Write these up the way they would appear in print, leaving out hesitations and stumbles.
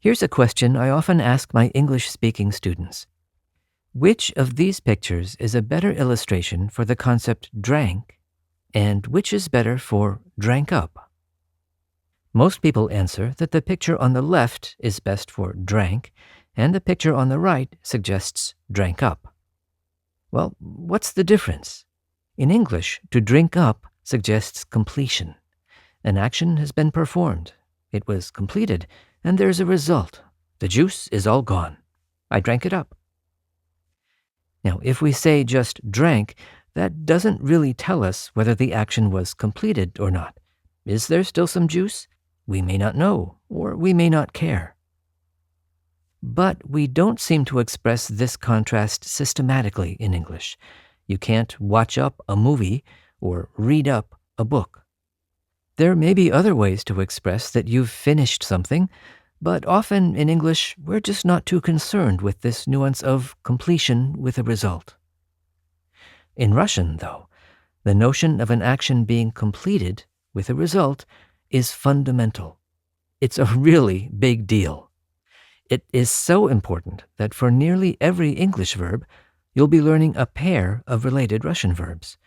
Here's a question I often ask my English-speaking students. Which of these pictures is a better illustration for the concept drank, and which is better for drank up? Most people answer that the picture on the left is best for drank, and the picture on the right suggests drank up. Well, what's the difference? In English, to drink up suggests completion. An action has been performed. It was completed, and there's a result. The juice is all gone. I drank it up. Now, if we say just drank, that doesn't really tell us whether the action was completed or not. Is there still some juice? We may not know, or we may not care. But we don't seem to express this contrast systematically in English. You can't watch up a movie or read up a book. There may be other ways to express that you've finished something, but often in English, we're just not too concerned with this nuance of completion with a result. In Russian, though, the notion of an action being completed with a result is fundamental. It's a really big deal. It is so important that for nearly every English verb, you'll be learning a pair of related Russian verbs.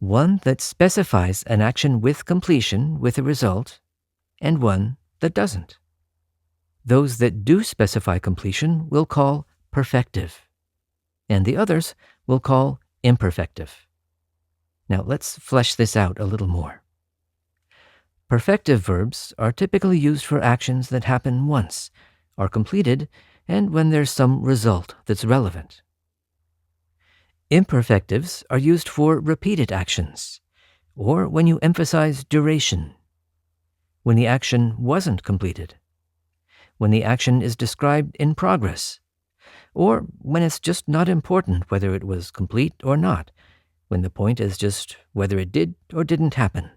One that specifies an action with completion with a result, and one that doesn't. Those that do specify completion we'll call perfective, and the others we'll call imperfective. Now let's flesh this out a little more. Perfective verbs are typically used for actions that happen once, are completed, and when there's some result that's relevant. Imperfectives are used for repeated actions, or when you emphasize duration, when the action wasn't completed, when the action is described in progress, or when it's just not important whether it was complete or not, when the point is just whether it did or didn't happen.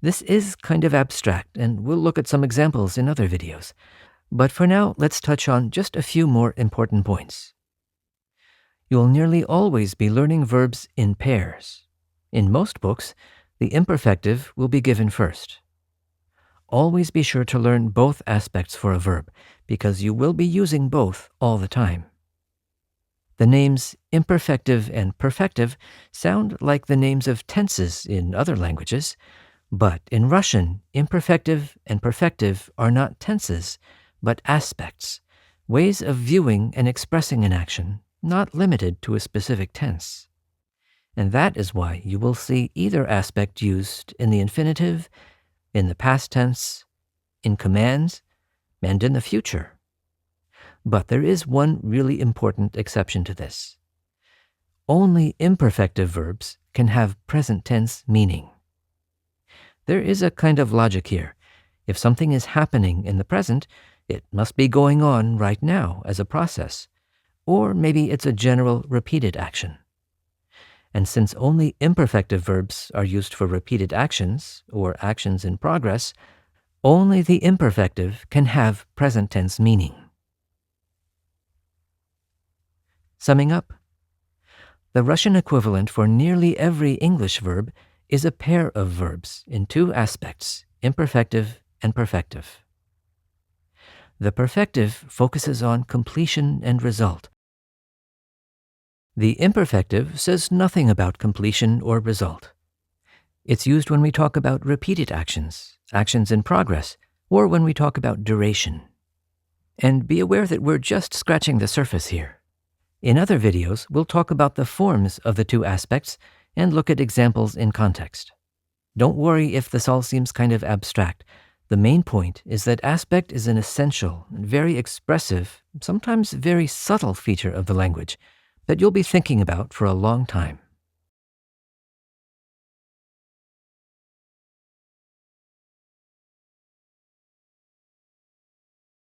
This is kind of abstract, and we'll look at some examples in other videos. But for now, let's touch on just a few more important points. You'll nearly always be learning verbs in pairs. In most books, the imperfective will be given first. Always be sure to learn both aspects for a verb, because you will be using both all the time. The names imperfective and perfective sound like the names of tenses in other languages, but in Russian, imperfective and perfective are not tenses, but aspects, ways of viewing and expressing an action, not limited to a specific tense. And that is why you will see either aspect used in the infinitive, in the past tense, in commands, and in the future. But there is one really important exception to this. Only imperfective verbs can have present tense meaning. There is a kind of logic here. If something is happening in the present, it must be going on right now as a process. Or maybe it's a general repeated action. And since only imperfective verbs are used for repeated actions or actions in progress, only the imperfective can have present tense meaning. Summing up, the Russian equivalent for nearly every English verb is a pair of verbs in two aspects, imperfective and perfective. The perfective focuses on completion and result. The imperfective says nothing about completion or result. It's used when we talk about repeated actions, actions in progress, or when we talk about duration. And be aware that we're just scratching the surface here. In other videos, we'll talk about the forms of the two aspects and look at examples in context. Don't worry if this all seems kind of abstract. The main point is that aspect is an essential, very expressive, sometimes very subtle feature of the language that you'll be thinking about for a long time.